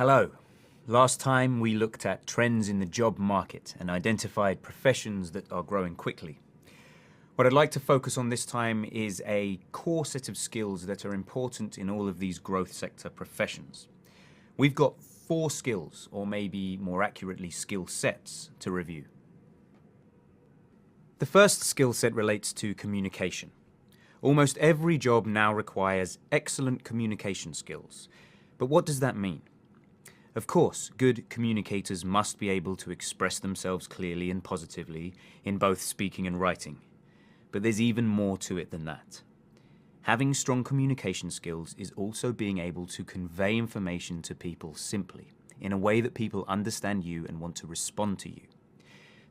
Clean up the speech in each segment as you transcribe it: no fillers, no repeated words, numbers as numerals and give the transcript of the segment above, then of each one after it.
Hello. Last time we looked at trends in the job market and identified professions that are growing quickly. What I'd like to focus on this time is a core set of skills that are important in all of these growth sector professions. We've got 4 skills, or maybe more accurately skill sets, to review. The first skill set relates to communication. Almost every job now requires excellent communication skills. But what does that mean? Of course, good communicators must be able to express themselves clearly and positively in both speaking and writing. But there's even more to it than that. Having strong communication skills is also being able to convey information to people simply, in a way that people understand you and want to respond to you.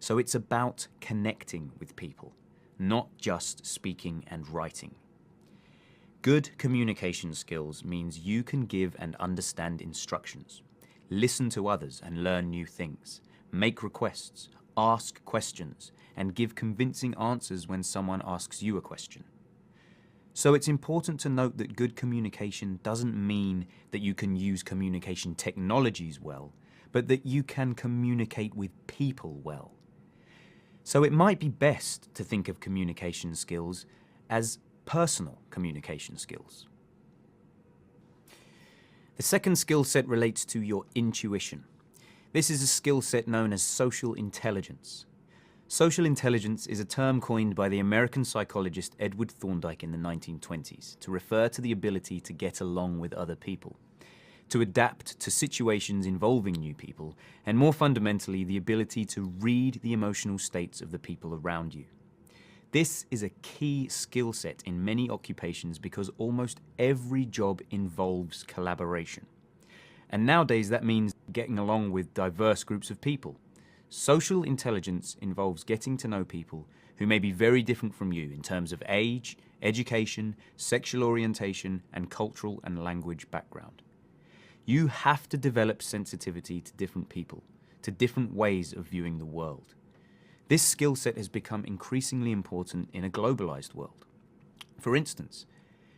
So it's about connecting with people, not just speaking and writing. Good communication skills means you can give and understand instructions, listen to others and learn new things, make requests, ask questions, and give convincing answers when someone asks you a question. So it's important to note that good communication doesn't mean that you can use communication technologies well, but that you can communicate with people well. So it might be best to think of communication skills as personal communication skills. The second skill set relates to your intuition. This is a skill set known as social intelligence. Social intelligence is a term coined by the American psychologist Edward Thorndike in the 1920s to refer to the ability to get along with other people, to adapt to situations involving new people, and more fundamentally, the ability to read the emotional states of the people around you. This is a key skill set in many occupations because almost every job involves collaboration. And nowadays that means getting along with diverse groups of people. Social intelligence involves getting to know people who may be very different from you in terms of age, education, sexual orientation, and cultural and language background. You have to develop sensitivity to different people, to different ways of viewing the world. This skill set has become increasingly important in a globalized world. For instance,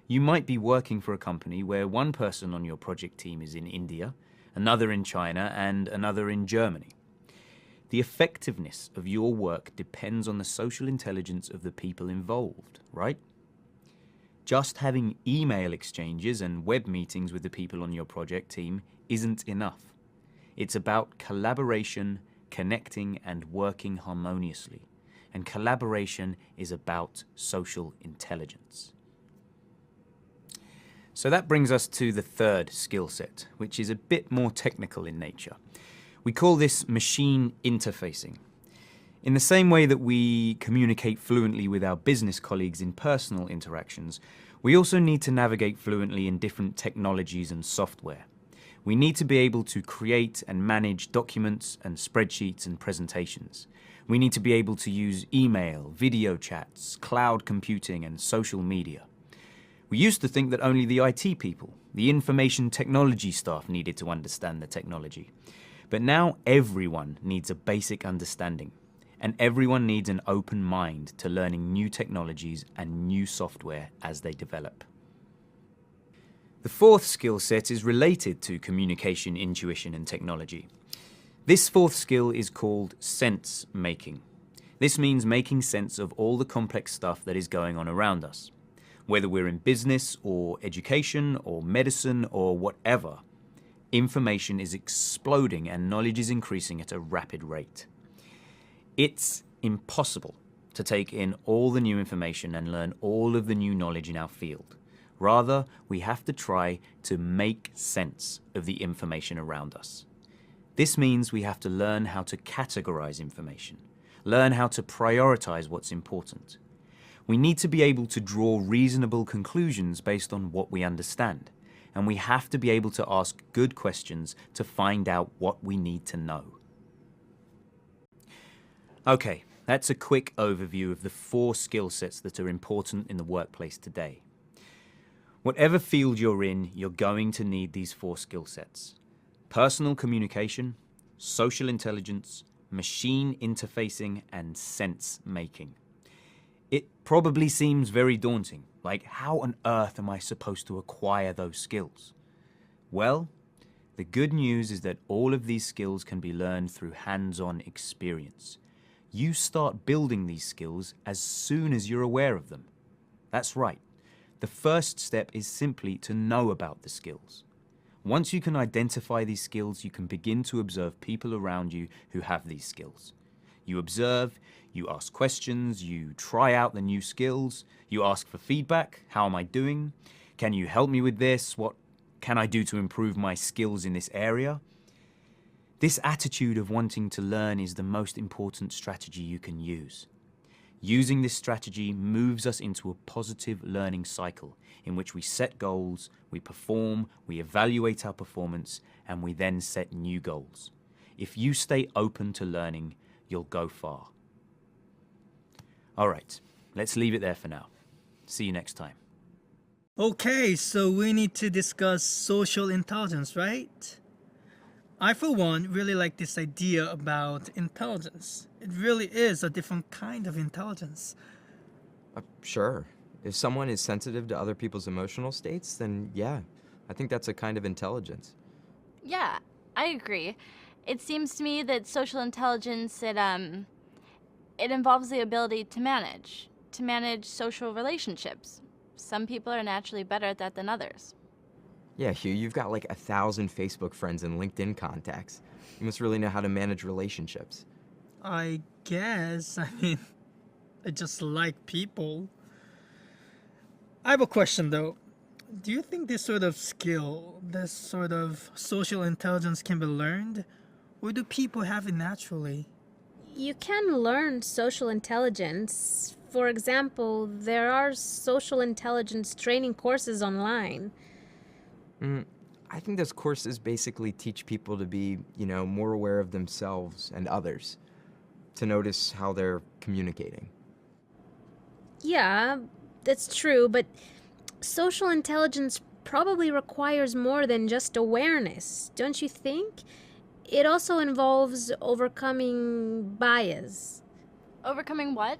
you might be working for a company where one person on your project team is in India, another in China, and another in Germany. The effectiveness of your work depends on the social intelligence of the people involved, right? Just having email exchanges and web meetings with the people on your project team isn't enough. It's about collaboration, connecting, and working harmoniously. And collaboration is about social intelligence. So that brings us to the third skill set, which is a bit more technical in nature. We call this machine interfacing. In the same way that we communicate fluently with our business colleagues in personal interactions, we also need to navigate fluently in different technologies and software. We need to be able to create and manage documents and spreadsheets and presentations. We need to be able to use email, video chats, cloud computing, and social media. We used to think that only the IT people, the information technology staff, needed to understand the technology. But now everyone needs a basic understanding, and everyone needs an open mind to learning new technologies and new software as they develop. The fourth skill set is related to communication, intuition, and technology. This fourth skill is called sense making. This means making sense of all the complex stuff that is going on around us. Whether we're in business or education or medicine or whatever, information is exploding and knowledge is increasing at a rapid rate. It's impossible to take in all the new information and learn all of the new knowledge in our field. Rather, we have to try to make sense of the information around us. This means we have to learn how to categorize information, learn how to prioritize what's important. We need to be able to draw reasonable conclusions based on what we understand, and we have to be able to ask good questions to find out what we need to know. Okay, that's a quick overview of the 4 skill sets that are important in the workplace today. Whatever field you're in, you're going to need these 4 skill sets: personal communication, social intelligence, machine interfacing, and sense making. It probably seems very daunting, like how on earth am I supposed to acquire those skills? Well, The good news is that all of these skills can be learned through hands-on experience. You start building these skills as soon as you're aware of them. That's right. The first step is simply to know about the skills. Once you can identify these skills, you can begin to observe people around you who have these skills. You observe, you ask questions, you try out the new skills, you ask for feedback. How am I doing? Can you help me with this? What can I do to improve my skills in this area? This attitude of wanting to learn is the most important strategy you can use. Using this strategy moves us into a positive learning cycle in which we set goals, we perform, we evaluate our performance, and we then set new goals. If you stay open to learning, you'll go far. All right, let's leave it there for now. See you next time. Okay, so we need to discuss social intelligence, right? I, for one, really like this idea about intelligence. It really is a different kind of intelligence. Sure. If someone is sensitive to other people's emotional states, then yeah, I think that's a kind of intelligence. Yeah, I agree. It seems to me that social intelligence, it involves the ability to manage social relationships. Some people are naturally better at that than others. Yeah, Hugh, you've got like 1,000 Facebook friends and LinkedIn contacts. You must really know how to manage relationships. I guess, I just like people. I have a question though. Do you think this sort of skill, this sort of social intelligence can be learned? Or do people have it naturally? You can learn social intelligence. For example, there are social intelligence training courses online. I think those courses basically teach people to be, more aware of themselves and others, to notice how they're communicating. Yeah, that's true, but social intelligence probably requires more than just awareness, don't you think? It also involves overcoming bias. Overcoming what?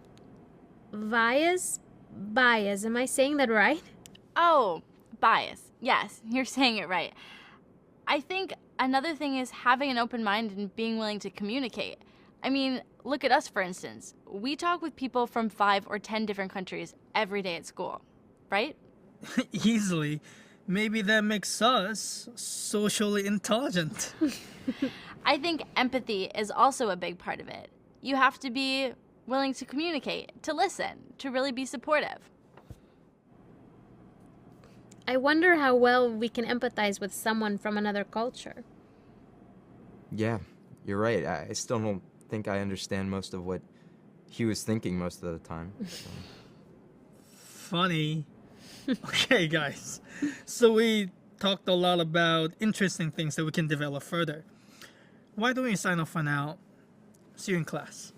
Bias? Bias. Am I saying that right? Oh, bias. Yes, you're saying it right. I think another thing is having an open mind and being willing to communicate. I mean, look at us, for instance. We talk with people from 5 or 10 different countries every day at school, right? Easily. Maybe that makes us socially intelligent. I think empathy is also a big part of it. You have to be willing to communicate, to listen, to really be supportive. I wonder how well we can empathize with someone from another culture. Yeah, you're right. I still don't think I understand most of what Hugh is thinking most of the time. So. Funny. Okay, guys. So we talked a lot about interesting things that we can develop further. Why don't we sign off for now? See you in class.